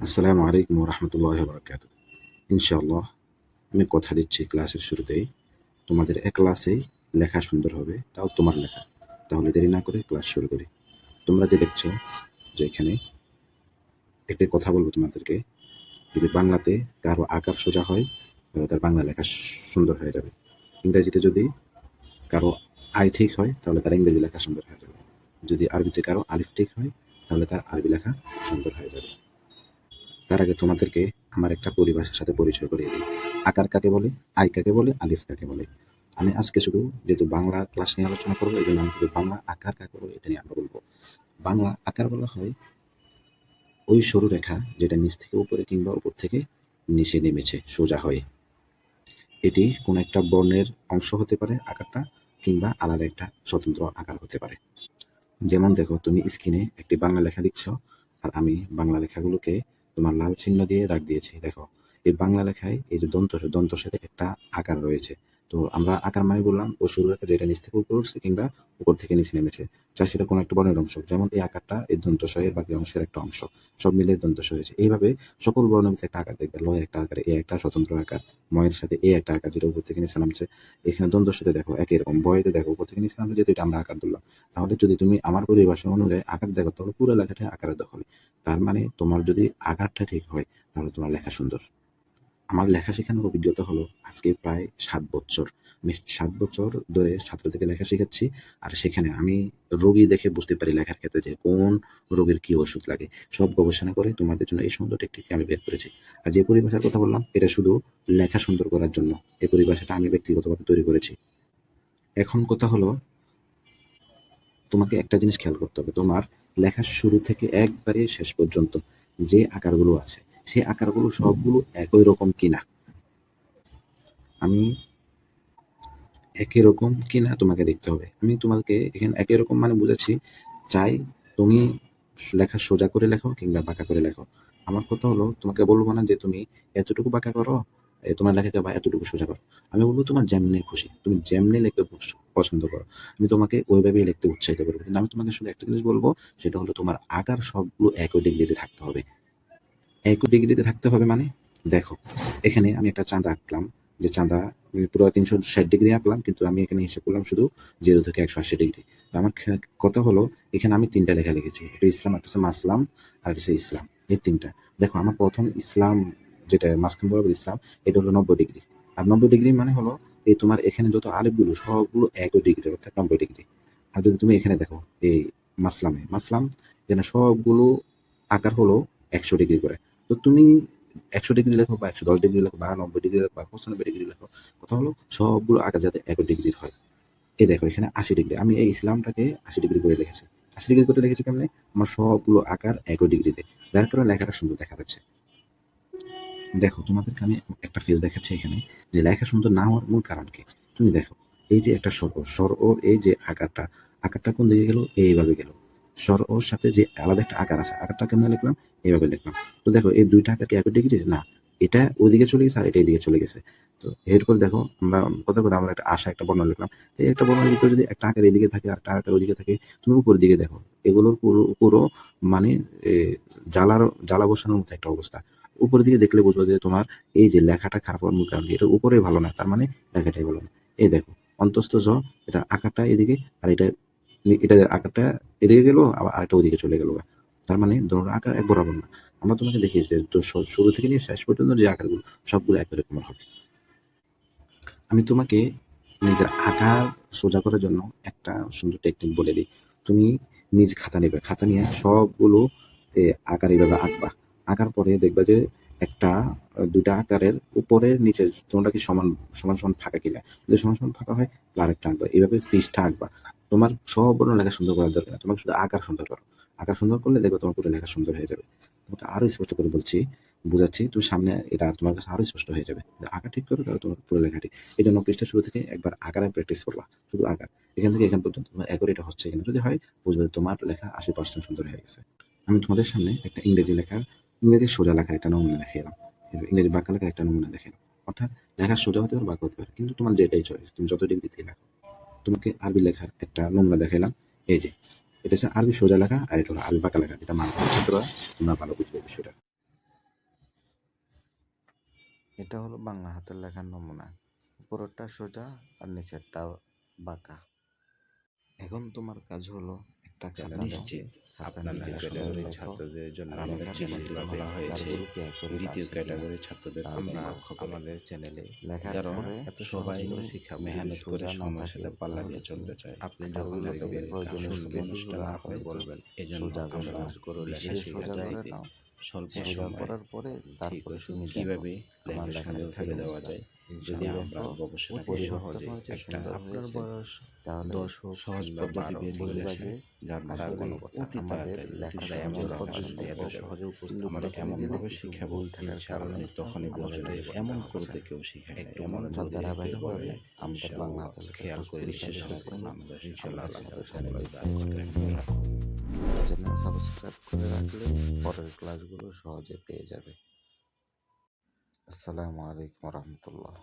আসসালামু আলাইকুম রহমতুল্লাহ বরকাত। ইনশাআল্লাহ আমি কথা দিচ্ছি ক্লাসের শুরুতেই তোমাদের এক ক্লাসেই লেখা সুন্দর হবে, তাও তোমার লেখা। তাহলে দেরি না করে ক্লাস শুরু করি। তোমরা যে দেখছো যে এখানে একটি কথা বলবো তোমাদেরকে, যদি বাংলাতে কারো আকার সোজা হয় তাহলে তার বাংলা লেখা সুন্দর হয়ে যাবে। ইংরেজিতে যদি কারো আই ঠিক হয় তাহলে তার ইংরেজি লেখা সুন্দর হয়ে যাবে। যদি আরবিতে কারো আলিফ ঠিক হয় তাহলে তার আরবি লেখা সুন্দর হয়ে যাবে। তার আগে তোমাদেরকে আমার একটা পরিভাষার সাথে পরিচয় করিয়ে দিই। আকার কাকে বলে, আই কাকে বলে, আলিফ কাকে বলে। আমি আজকে শুধু যেহেতু বাংলা ক্লাস নিয়ে আলোচনা করবো, এই জন্য আমি শুধু বাংলা আকার কাকে বলে এটা নিয়ে আমরা বলবো। বাংলা আকার বলা হয় ওই সরু রেখা যেটা নিচ থেকে উপরে কিংবা উপর থেকে নিচে নেমেছে সোজা হয়ে। এটি কোনো একটা বর্ণের অংশ হতে পারে আকারটা, কিংবা আলাদা একটা স্বতন্ত্র আকার হতে পারে। যেমন দেখো, তুমি স্ক্রিনে একটি বাংলা লেখা দেখছো, আর আমি বাংলা লেখাগুলোকে তোমার লাল চিহ্ন দিয়ে দাগ দিয়েছি। দেখো, এই বাংলা লেখায় এই যে দন্তর সাথে একটা আকার রয়েছে। তো আমরা আকার মানে বললাম ও শুরু রেখা যেটা নিচ থেকে উপরে উঠছে কিংবা উপর থেকে নিচে নেমেছে, যা সেটা কোনো একটা বর্ণের অংশ। যেমন এই আকারটা এই দন্তস্বয়ের বাকি অংশের একটা অংশ, সব মিলে দন্তস্ব হয়েছে। এইভাবে সকল বর্ণের মধ্যে একটা আকার দেখবে। লয় একটা আকারে এ একটা স্বতন্ত্র আকার, ময়ের সাথে এ একটা আকার যেটা উপর থেকে নিচে নামছে। এখানে দ্বন্দ্বের সাথে দেখো একই রকম, বয়েতে দেখো উপর থেকে নিচে নামছে, যেহেতু এটা আমরা আকার ধরলাম। তাহলে যদি তুমি আমার পরিভাষা অনুযায়ী আকার দেখো তাহলে পুরো লেখাটা আকারে দখলে। তার মানে তোমার যদি আকারটা ঠিক হয় তাহলে তোমার লেখা সুন্দর। আমার লেখা শেখানোর অভিজ্ঞতা হলো আজকে প্রায় 7 বছর। আমি 7 বছর ধরে ছাত্রদেরকে লেখা শেখাচ্ছি। আর সেখানে আমি রোগী দেখে বুঝতে পারি লেখার ক্ষেত্রে যে কোন রোগের কি ওষুধ লাগে। সব গবেষণা করে তোমাদের জন্য এই সুন্দর টেকনিকটি আমি বের করেছি। আর যে পরিভাষার কথা বললাম এটা শুধু লেখা সুন্দর করার জন্য। এই পরিভাষাটা আমি ব্যক্তিগতভাবে তৈরি করেছি। এখন কথা হলো, তোমাকে একটা জিনিস খেয়াল করতে হবে। তোমার লেখার শুরু থেকে একবারে শেষ পর্যন্ত যে আকারগুলো আছে, সেই আকারগুলো সবগুলো একই রকম কিনা। আমি একই রকম কিনা তোমাকে দেখতে হবে। আমি তোমাকে এখানে একই রকম মানে বুঝাচ্ছি, চাই তুমি লেখা সোজা করে লেখো কিংবা বাঁকা করে লেখো। আমার কথা হলো, তোমাকে বলবো না যে তুমি এতটুকু বাঁকা করো, তোমার লেখাকে বা এতটুকু সোজা করো। আমি বলবো তোমার যেমনি খুশি, তুমি যেমনি লিখতে পছন্দ করো, আমি তোমাকে ওইভাবেই লিখতে উৎসাহিত করবো। কিন্তু আমি তোমাকে শুধু একটা জিনিস বলবো, সেটা হলো তোমার আকার সবগুলো একই ডিগ্রিতে থাকতে হবে। একই ডিগ্রিতে থাকতে হবে মানে, দেখো এখানে আমি একটা চাঁদা আঁকলাম, যে চাঁদা পুরো 360 ডিগ্রি আঁকলাম, কিন্তু আমি এখানে হিসেব করলাম শুধু 0 থেকে 180 ডিগ্রি। তো আমার কথা হলো, এখানে আমি তিনটা লেখা লিখেছি, একটা ইসলাম, একটা হচ্ছে মাসলাম, আর একটা হচ্ছে ইসলাম। এই তিনটা দেখো, আমার প্রথম ইসলাম যেটা মাঝখান বরাবর ইসলাম, এটা হলো 90 ডিগ্রি। আর 90 ডিগ্রি মানে হলো এই তোমার এখানে যত আলিফগুলো সবগুলো একই ডিগ্রি, অর্থাৎ 90 ডিগ্রি। আর যদি তুমি এখানে দেখো এই মাসলাম এখানে সবগুলো আকার হলো 100 ডিগ্রি করে। তো তুমি 100 ডিগ্রি লেখো বা 110 ডিগ্রি লেখো বা 90 ডিগ্রি লেখো বা 95 ডিগ্রি লেখো, কথা হলো সবগুলো আকার যাতে 1 ডিগ্রির হয়। এই দেখো এখানে 80 ডিগ্রি, আমি এই ইসলামটাকে 80 ডিগ্রি করে লিখেছি। 80 ডিগ্রি করে লিখেছি কেমনে, আমার সবগুলো আকার 1 ডিগ্রিতে, যার কারণে লেখাটা সুন্দর দেখা যাচ্ছে। দেখো তোমাদেরকে আমি একটা ফেজ দেখাচ্ছি এখানে, যে লেখা সুন্দর না হওয়ার মূল কারণ কি। তুমি দেখো, এই যে একটা স্বর ওর এই যে আকারটা কোন দিকে গেল, এইভাবে গেল। স্বর ওর সাথে যে আলাদা একটা আকার আছে, আকারটা কেমন লিখলাম, এইভাবে লিখলাম। তো দেখো এই দুইটা আকার কি 1 ডিগ্রি না, এটা ওইদিকে চলে গেছে আর এটা এইদিকে চলে গেছে। তো এরপর দেখো আমরা কথা আমরা একটা একটা বর্ণ লিখলাম। তো এই একটা বর্ণের ভিতরে যদি একটা আকার এদিকে থাকে আর একটা আকার ওইদিকে থাকে, তুমি উপরের দিকে দেখো, এগুলোর পুরো মানে এ, জ্বালা বসানোর মতো একটা অবস্থা। উপরের দিকে দেখলে বুঝবো যে তোমার এই যে লেখাটা খারাপ হওয়ার মূল কারণ কি, এটা উপরে ভালো না, তার মানে লেখাটাই ভালো না। এই দেখো অন্তস্থ জ, এটা আকারটা এদিকে, আর এটা আকারটা এদিকে গেল, আবার আরেকটা ওদিকে চলে গেল। তার মানে ধরো আকার এক বরাবর না। আমরা তোমাকে দেখিয়েছি যে তো শুরু থেকে নিয়ে শেষ পর্যন্ত যে আকারগুলো সবগুলো একই রকমের হবে। আমি তোমাকে নিজের আঁকার সোজা করার জন্য একটা সুন্দর টেকনিক বলে দিই। তুমি নিজ খাতা নেবে, খাতা নিয়ে সবগুলো আকার এইভাবে আঁকবা। আঁকার পরে দেখবা যে একটা দুইটা আকারের উপরের নিচে তোমরা কি সমান সমান সমান ফাঁকা কিনা। যদি সমান সমান ফাঁকা হয় তাহলে আরেকটা আঁকবা, এইভাবে পৃষ্ঠা আঁকবা। তোমার সব বর্ণ লেখা সুন্দর করার দরকার না, তোমাকে শুধু আকার সুন্দর করো। আকার সুন্দর করলে দেখবে তোমার পুরো লেখা সুন্দর হয়ে যাবে। তোমাকে আরো স্পষ্ট করে বলছি, বুঝাচ্ছি, তুমি সামনে এটা তোমার কাছে আরো স্পষ্ট হয়ে যাবে। আঁকা ঠিক করো তাহলে তোমার পুরো লেখা ঠিক। এই জন্য পৃষ্ঠা শুরু থেকে একবার আকারে প্র্যাকটিস করবা, শুধু আকার। এখান থেকে এখান পর্যন্ত তোমার একর এটা হচ্ছে কিনা, যদি হয় বুঝবে তোমার লেখা 80% সুন্দর হয়ে গেছে। আমি তোমাদের সামনে একটা ইংরেজি সোজা লেখার একটা নমুনা দেখালাম, ইংরেজি বাঁকা লেখার একটা নমুনা দেখালাম। অর্থাৎ লেখা সোজা হতে পারে বাঁকা হতে পারে, কিন্তু তোমার যেটাই চয়েস, তুমি যত ডিগ্রিতে লেখো। তোমাকে আরবি লেখার একটা নমুনা দেখালাম, এই যে এটা হচ্ছে আরবি সোজা লেখা, আর এটা হলো আরবি বাঁকা লেখা, যেটা মানব ছাত্ররা তোমরা ভালো বুঝবে বিষয়টা। এটা হলো বাংলা হাতের লেখার নমুনা। উপরেরটা সোজা আর নিচেরটা বাঁকা। এখন তোমার কাজ হলো একটা খাতা নাও। নিশ্চিত খাতার আপনার নিচে দ্বিতীয় সুন্দর ক্যাটাগরির লেখো। ছাত্রদের জন্য আর আমাদের লেখার চ্যানেল সময় খোলা হয়েছে। আকারগুলো কি একই দ্বিতীয় আছে কিনা ক্যাটাগরির ছাত্রদের তা কোচিং দেখো। কক্ষ বলে। আমাদের চ্যানেলে লেখার যারা পরে এত সহজ সবাই করে শিখাবো, মেহনত করে সোজা না সময়ের থাকে সাথে পাল্লা তাহলে দিয়ে চলতে চায়। আপনি যখন আকারগুলোকে তাদেরকে প্রয়োজনীয় শুনবেন স্কেলগুলো অনুষ্ঠানে আপনি আপাতত বলবেন এজন্য সোজা করে আমরা নাও। গরু লেখা বেশি সোজা শেখাতে করে দিতে নাও। স্বল্প সোজা সময়ে করার পরে ঠিক তারপরে তুমি দেখো কিভাবে আমার লেখা লেখার সুন্দর কি করে দেওয়া অবস্থা। যায়। যদি যদি আমরা দেখো গবেষণা করে পরিবর্তন সহজে হয়েছে, একটা সুন্দর আপনার হয়েছে, বয়স তাহলে 10 হোক সহজ পদ্ধতি বের করে বুঝবা আসেন যে যার দ্বারা আসলে কোনো কথা অতি আমাদের তাড়াতাড়ি লেখা আমরা সুন্দর এমন করা লেখা যদি এত সম্ভব। সহজে কিন্তু উপস্থাপন আমরা তখনই এমন গেলে ভাবে কিছু শিখাবো ভুল থাকার ইনশাআল্লাহ কারণে তখনই আমাদের বুঝবে লেখাটা এমন হচ্ছে করতে না। কেউ শিখায় না একটু এমন আমরা করতে কেউ ধারাবাহিকভাবে বলে আমাদের বাংলা হাতের লেখা খেয়াল কোর্স করে পরিচালিত চেষ্টা করুন করবো। আমাদের ইনশাআল্লাহ আমাদের আল্লাহ সাথে তাআলা থাকলে সাবস্ক্রাইব করে রাখুন। চ্যানেল সাবস্ক্রাইব করে রাখলে পরের ক্লাসগুলো সহজে পেয়ে যাবে। আসসালামু আলাইকুম রহমতুল্লাহ।